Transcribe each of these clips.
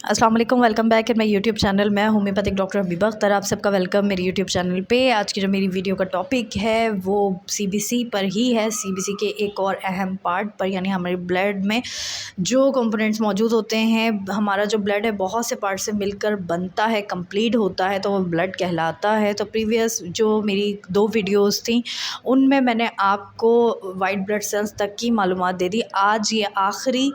अस्सलाम वालेकुम, welcome back in my YouTube channel. मैं होम्योपैथिक डॉक्टर हबीबा अख्तर, आप सबका वेलकम मेरे यूट्यूब चैनल पे। आज की जो मेरी वीडियो का टॉपिक है वो सीबीसी पर ही है। सीबीसी के एक और अहम पार्ट पर, यानी हमारे ब्लड में जो कंपोनेंट्स मौजूद होते हैं। हमारा जो ब्लड है बहुत से पार्ट से मिलकर बनता है, कंप्लीट होता है, तो वो ब्लड कहलाता है। तो प्रीवियस जो मेरी 2 वीडियोज़ थी उनमें मैंने आपको वाइट ब्लड सेल्स तक की मालूमात दे दी। आज ये आखिरी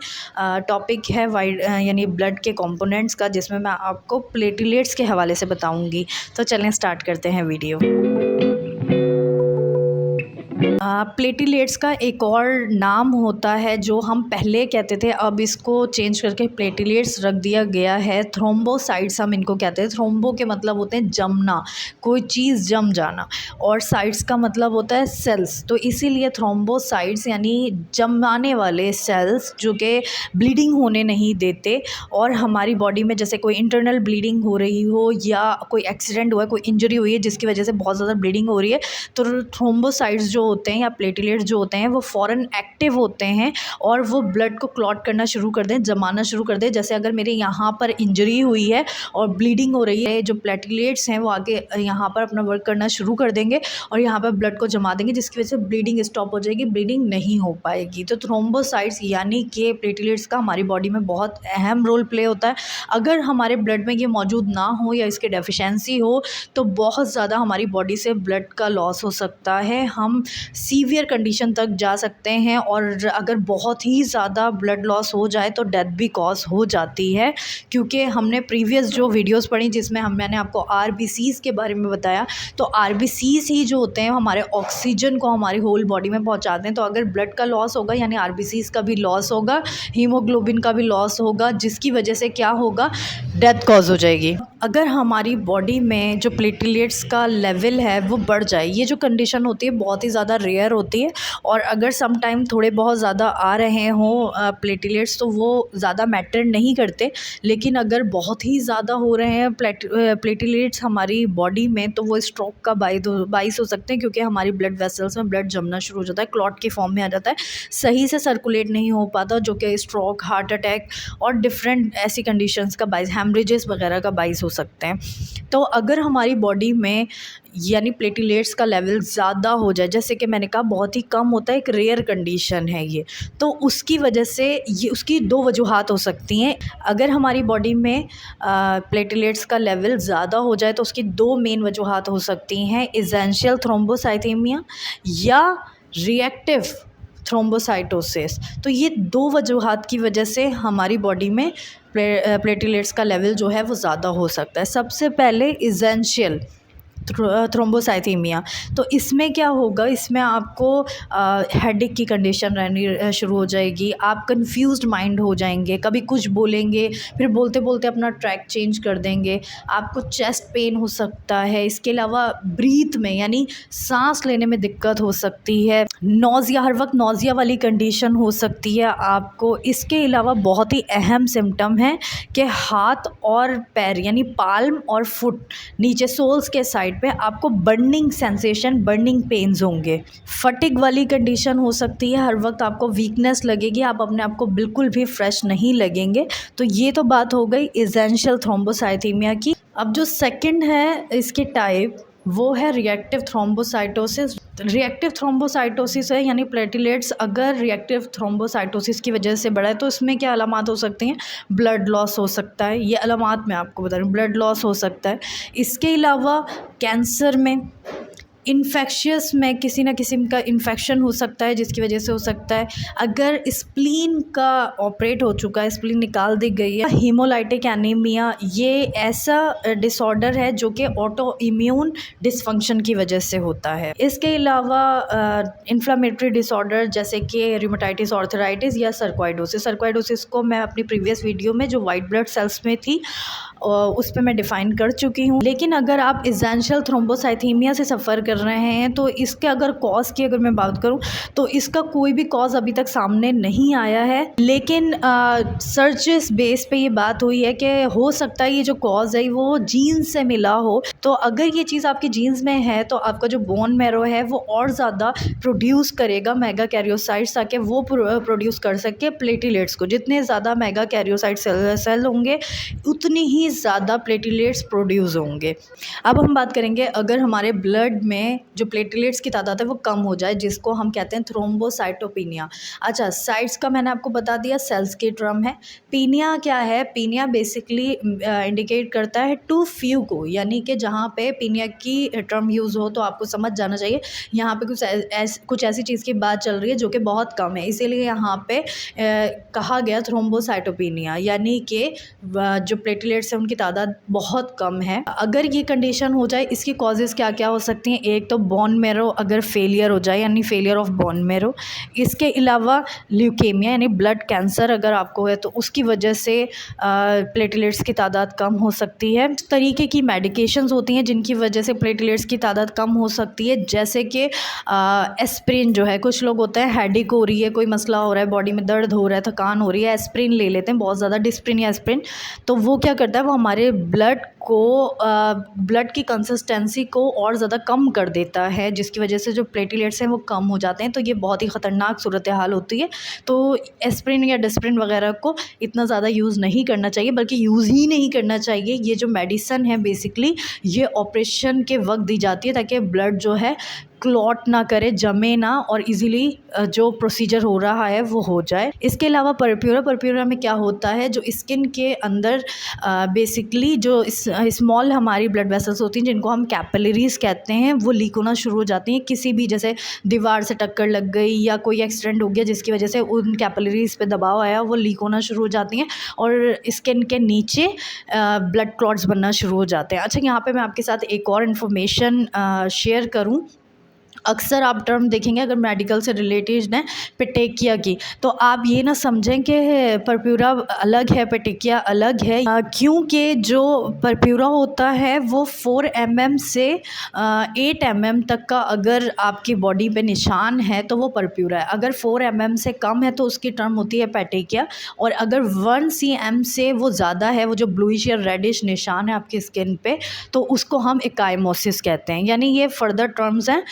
टॉपिक है वाइट यानी ब्लड के कंपोनेंट्स का, जिसमें मैं आपको प्लेटलेट्स के हवाले से बताऊंगी। तो चलें स्टार्ट करते हैं वीडियो। प्लेटलेट्स का एक और नाम होता है जो हम पहले कहते थे, अब इसको चेंज करके प्लेटलेट्स रख दिया गया है। थ्रोम्बोसाइट्स हम इनको कहते हैं। थ्रोम्बो के मतलब होते हैं जमना, कोई चीज़ जम जाना, और साइट्स का मतलब होता है सेल्स। तो इसीलिए थ्रोम्बोसाइट्स यानी जमाने वाले सेल्स जो कि ब्लीडिंग होने नहीं देते। और हमारी बॉडी में जैसे कोई इंटरनल ब्लीडिंग हो रही हो या कोई एक्सीडेंट हुआ है, कोई इंजरी हुई है जिसकी वजह से बहुत ज़्यादा ब्लीडिंग हो रही है, तो थ्रोम्बोसाइट्स जो होते हैं या प्लेटलेट्स जो होते हैं वो फ़ौरन एक्टिव होते हैं और वो ब्लड को क्लॉट करना शुरू कर दें, जमाना शुरू कर दें। जैसे अगर मेरे यहाँ पर इंजरी हुई है और ब्लीडिंग हो रही है, जो प्लेटलेट्स हैं वो आगे यहाँ पर अपना वर्क करना शुरू कर देंगे और यहाँ पर ब्लड को जमा देंगे, जिसकी वजह से ब्लीडिंग स्टॉप हो जाएगी, ब्लीडिंग नहीं हो पाएगी। तो थ्रोम्बोसाइट्स यानी कि प्लेटलेट्स का हमारी बॉडी में बहुत अहम रोल प्ले होता है। अगर हमारे ब्लड में ये मौजूद ना हो या इसकी डेफिशिएंसी हो तो बहुत ज़्यादा हमारी बॉडी से ब्लड का लॉस हो सकता है। हम सीवियर कंडीशन तक जा सकते हैं और अगर बहुत ही ज़्यादा ब्लड लॉस हो जाए तो डेथ भी कॉज हो जाती है। क्योंकि हमने प्रीवियस जो वीडियोस पढ़ी जिसमें मैंने आपको आरबीसीज़ के बारे में बताया, तो आरबीसीज़ ही जो होते हैं हमारे ऑक्सीजन को हमारी होल बॉडी में पहुंचाते हैं। तो अगर ब्लड का लॉस होगा यानी आरबीसीज़ का भी लॉस होगा, हीमोग्लोबिन का भी लॉस होगा, जिसकी वजह से क्या होगा, डेथ कॉज हो जाएगी। अगर हमारी बॉडी में जो प्लेटलेट्स का लेवल है वो बढ़ जाए, ये जो कंडीशन होती है बहुत ही ज़्यादा रेयर होती है। और अगर सम टाइम थोड़े बहुत ज़्यादा आ रहे हों प्लेटलेट्स तो वो ज़्यादा मैटर नहीं करते। लेकिन अगर बहुत ही ज़्यादा हो रहे हैं प्लेटलेट्स हमारी बॉडी में, तो वो स्ट्रोक का बाइस हो सकते हैं, क्योंकि हमारी ब्लड वेसल्स में ब्लड जमना शुरू हो जाता है, क्लॉट के फॉर्म में आ जाता है, सही से सर्कुलेट नहीं हो पाता, जो कि स्ट्रोक, हार्ट अटैक और डिफरेंट ऐसी कंडीशंस का बाइस, हेमरेजेस वगैरह का बाइस हो सकते हैं। तो अगर हमारी बॉडी में यानी प्लेटलेट्स का लेवल ज़्यादा हो जाए, जैसे कि मैंने कहा बहुत ही कम होता है, एक रेयर कंडीशन है ये, तो उसकी वजह से ये उसकी 2 वजूहात हो सकती हैं। अगर हमारी बॉडी में प्लेटलेट्स का लेवल ज़्यादा हो जाए तो उसकी 2 मेन वजूहात हो सकती हैं, एसेंशियल थ्रोम्बोसाइथेमिया या रिएक्टिव थ्रोम्बोसाइटोसिस। तो ये 2 वजूहात की वजह से हमारी बॉडी में प्लेटलेट्स का लेवल जो है वो ज़्यादा हो सकता है। सबसे पहले एसेंशियल थ्रोम्बोसाइथेमिया, तो इसमें क्या होगा, इसमें आपको हेडेक की कंडीशन रहनी शुरू हो जाएगी, आप कंफ्यूज्ड माइंड हो जाएंगे, कभी कुछ बोलेंगे फिर बोलते बोलते अपना ट्रैक चेंज कर देंगे, आपको चेस्ट पेन हो सकता है, इसके अलावा ब्रीथ में यानी सांस लेने में दिक्कत हो सकती है, नौजिया, हर वक्त नौजिया वाली कंडीशन हो सकती है आपको। इसके अलावा बहुत ही अहम सिम्टम है कि हाथ और पैर यानी पाल्म और फुट नीचे सोल्स के साइड पे आपको बर्निंग सेंसेशन, बर्निंग पेन्स होंगे। फटिग वाली कंडीशन हो सकती है, हर वक्त आपको वीकनेस लगेगी, आप अपने आप को बिल्कुल भी फ्रेश नहीं लगेंगे। तो ये तो बात हो गई एसेंशियल थ्रोम्बोसाइथेमिया की। अब जो सेकंड है इसके टाइप वो है रिएक्टिव थ्रोम्बोसाइटोसिस। रिएक्टिव थ्रोम्बोसाइटोसिस है यानी प्लेटलेट्स अगर रिएक्टिव थ्रोम्बोसाइटोसिस की वजह से बढ़ा है तो इसमें क्या अलामात हो सकती हैं, ब्लड लॉस हो सकता है, ये अलामात मैं आपको बता रही हूँ, ब्लड लॉस हो सकता है। इसके अलावा कैंसर में, इन्फेक्शियस में किसी न किस्म का इन्फेक्शन हो सकता है जिसकी वजह से हो सकता है। अगर स्प्लीन का ऑपरेट हो चुका है, स्प्लीन निकाल दी गई है, हीमोलाइटिक एनीमिया, ये ऐसा डिसऑर्डर है जो कि ऑटो इम्यून डिसफंक्शन की वजह से होता है। इसके अलावा इन्फ्लामेटरी डिसऑर्डर जैसे कि रूमेटाइटिस आर्थराइटिस या सर्कोइडोसिस। सर्कोइडोसिस को मैं अपनी प्रीवियस वीडियो में जो वाइट ब्लड सेल्स में थी उस पर मैं डिफ़ाइन कर चुकी हूँ। लेकिन अगर आप एसेंशियल थ्रोम्बोसाइथेमिया से सफ़र कर रहे हैं। तो इसके अगर कॉज की अगर मैं बात करूं तो इसका कोई भी कॉज अभी तक सामने नहीं आया है, लेकिन सर्च बेस पे ये बात हुई है कि हो सकता है ये जो कॉज है वो जीन्स से मिला हो। तो अगर ये चीज़ आपके जीन्स में है तो आपका जो बोन मैरो है वो और ज़्यादा प्रोड्यूस करेगा मेगा कैरियोसाइट्स, ताकि वो प्रोड्यूस कर सके प्लेटिलेट्स को। जितने ज़्यादा मेगा कैरियोसाइट सेल होंगे उतनी ही ज़्यादा प्लेटिलेट्स प्रोड्यूस होंगे। अब हम बात करेंगे अगर हमारे ब्लड में जो प्लेटिलेट्स की तादाद है वो कम हो जाए, जिसको हम कहते हैं थ्रोम्बोसाइटोपिनिया। अच्छा, साइट्स का मैंने आपको बता दिया, सेल्स की टर्म है। पीनिया क्या है? पीनिया बेसिकली इंडिकेट करता है टू फ्यू को, यानी कि जहाँ पे पीनिया की टर्म यूज़ हो तो आपको समझ जाना चाहिए यहाँ पे कुछ ऐसी चीज़ की बात चल रही है जो कि बहुत कम है, इसीलिए यहाँ पे कहा गया थ्रोम्बोसाइटोपिनिया, यानी कि जो प्लेटलेट्स हैं उनकी तादाद बहुत कम है। अगर ये कंडीशन हो जाए, इसकी कॉजेज़ क्या क्या हो सकती हैं? एक तो बोन मैरो अगर फेलियर हो जाए, यानी फेलियर ऑफ बोन मैरो। इसके अलावा ल्यूकेमिया यानी ब्लड कैंसर अगर आपको है तो उसकी वजह से प्लेटलेट्स की तादाद कम हो सकती है। इस तरीके की मेडिकेशंस होती हैं जिनकी वजह से प्लेटलेट्स की तादाद कम हो सकती है, जैसे कि एस्प्रिन जो है, कुछ लोग होते हैं हेडेक हो रही है, कोई मसला हो रहा है, बॉडी में दर्द हो रहा है, थकान हो रही है, एस्प्रिन ले लेते हैं बहुत ज़्यादा, डिस्प्रिन या एस्प्रिन। तो वो क्या करता है, वो हमारे ब्लड की कंसिस्टेंसी को और ज़्यादा कम कर देता है, जिसकी वजह से जो प्लेटलेट्स हैं वो कम हो जाते हैं। तो ये बहुत ही ख़तरनाक सूरत हाल होती है। तो एस्प्रिन या डिस्प्रिन वगैरह को इतना ज़्यादा यूज़ नहीं करना चाहिए, बल्कि यूज़ ही नहीं करना चाहिए। ये जो मेडिसन है बेसिकली ये ऑपरेशन के वक्त दी जाती है ताकि ब्लड जो है क्लॉट ना करे, जमे ना, और इजीली जो प्रोसीजर हो रहा है वो हो जाए। इसके अलावा परप्यूरा में क्या होता है, जो स्किन के अंदर बेसिकली जो स्मॉल हमारी ब्लड वेसल्स होती हैं जिनको हम कैपिलरीज कहते हैं, वो लीक होना शुरू हो जाती हैं। किसी भी जैसे दीवार से टक्कर लग गई या कोई एक्सीडेंट हो गया जिसकी वजह से उन कैपिलरीज पे दबाव आया, वो लीक होना शुरू हो जाती हैं और स्किन के नीचे ब्लड क्लॉट्स बनना शुरू हो जाते हैं। अच्छा, यहाँ पे मैं आपके साथ एक और इन्फॉर्मेशन शेयर करूँ। अक्सर आप टर्म देखेंगे अगर मेडिकल से रिलेटेड है पेटेकिया की, तो आप ये ना समझें कि परप्यूरा अलग है, पेटेकिया अलग है, क्योंकि जो परप्यूरा होता है वो 4 mm से 8 mm तक का अगर आपकी बॉडी पे निशान है तो वो परप्यूरा है। अगर 4 mm से कम है तो उसकी टर्म होती है पेटेकिया, और अगर 1 cm से वो ज़्यादा है, वो जो ब्लूइश या रेडिश निशान है आपकी स्किन पे, तो उसको हम एकाइमोसिस कहते हैं। यानी ये फर्दर टर्म्स हैं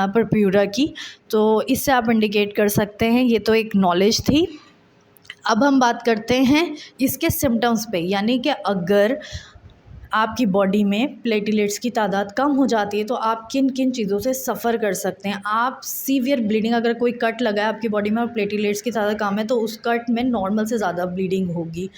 परप्यूरा की, तो इससे आप इंडिकेट कर सकते हैं। ये तो एक नॉलेज थी। अब हम बात करते हैं इसके सिम्टम्स पे, यानी कि अगर आपकी बॉडी में प्लेटलेट्स की तादाद कम हो जाती है तो आप किन किन चीज़ों से सफ़र कर सकते हैं। आप सीवियर ब्लीडिंग, अगर कोई कट लगा है आपकी बॉडी में और प्लेटलेट्स की तादाद कम है तो उस कट में नॉर्मल से ज़्यादा ब्लीडिंग होगी।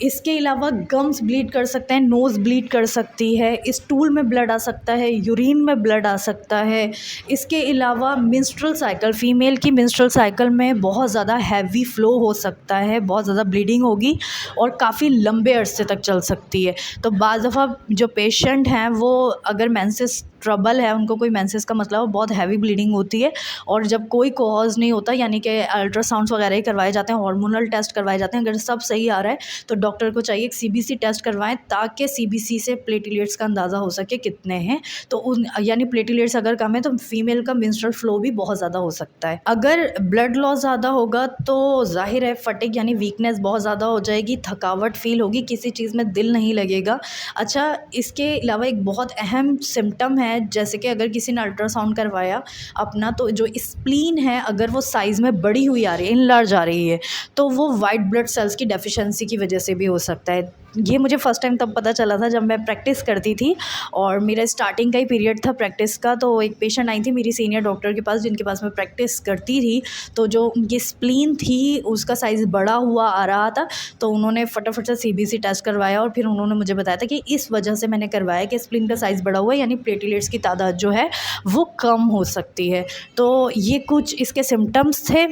इसके अलावा गम्स ब्लीड कर सकते हैं, नोज़ ब्लीड कर सकती है, स्टूल में ब्लड आ सकता है, यूरिन में ब्लड आ सकता है। इसके अलावा मेंस्ट्रुअल साइकिल, फ़ीमेल की मेंस्ट्रुअल साइकिल में बहुत ज़्यादा हैवी फ्लो हो सकता है, बहुत ज़्यादा ब्लीडिंग होगी और काफ़ी लंबे अरसे तक चल सकती है। तो बाज़ जो पेशेंट हैं वो अगर मेंसेस ट्रबल है, उनको कोई मेंसेस का मतलब वो बहुत हैवी ब्लीडिंग होती है, और जब कोई कॉज नहीं होता, यानी कि अल्ट्रासाउंड्स वगैरह ही करवाए जाते हैं, हार्मोनल टेस्ट करवाए जाते हैं, अगर सब सही आ रहा है तो डॉक्टर को चाहिए एक सीबीसी टेस्ट करवाएं, ताकि सीबीसी से प्लेटलेट्स का अंदाज़ा हो सके कितने हैं। तो यानी प्लेटलेट्स अगर कम है तो फीमेल का मेंस्ट्रुअल फ्लो भी बहुत ज़्यादा हो सकता है। अगर ब्लड लॉस ज़्यादा होगा तो जाहिर है फटिग यानी वीकनेस बहुत ज़्यादा हो जाएगी, थकावट फील होगी, किसी चीज़ में दिल नहीं लगेगा। अच्छा, इसके अलावा एक बहुत अहम सिम्टम है, जैसे कि अगर किसी ने अल्ट्रासाउंड करवाया अपना, तो जो स्प्लीन है अगर वो साइज़ में बड़ी हुई आ रही है, इनलार्ज आ रही है, तो वो वाइट ब्लड सेल्स की डेफिशिएंसी की वजह से भी हो सकता है। ये मुझे फ़र्स्ट टाइम तब पता चला था जब मैं प्रैक्टिस करती थी और मेरा स्टार्टिंग का ही पीरियड था प्रैक्टिस का। तो एक पेशेंट आई थी मेरी सीनियर डॉक्टर के पास, जिनके पास मैं प्रैक्टिस करती थी, तो जो उनकी स्प्लीन थी उसका साइज़ बड़ा हुआ आ रहा था, तो उन्होंने फटाफट से सीबीसी टेस्ट करवाया और फिर उन्होंने मुझे बताया था कि इस वजह से मैंने करवाया कि स्प्लीन का साइज़ बड़ा हुआ है, यानी प्लेटलेट्स की तादाद जो है वो कम हो सकती है। तो ये कुछ इसके सिम्टम्स थे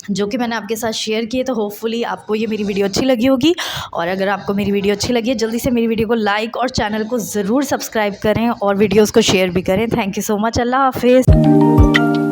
जो कि मैंने आपके साथ शेयर किए। तो होपफुली आपको ये मेरी वीडियो अच्छी लगी होगी, और अगर आपको मेरी वीडियो अच्छी लगी है जल्दी से मेरी वीडियो को लाइक और चैनल को ज़रूर सब्सक्राइब करें और वीडियोस को शेयर भी करें। Thank you so much. अल्लाह हाफिज़।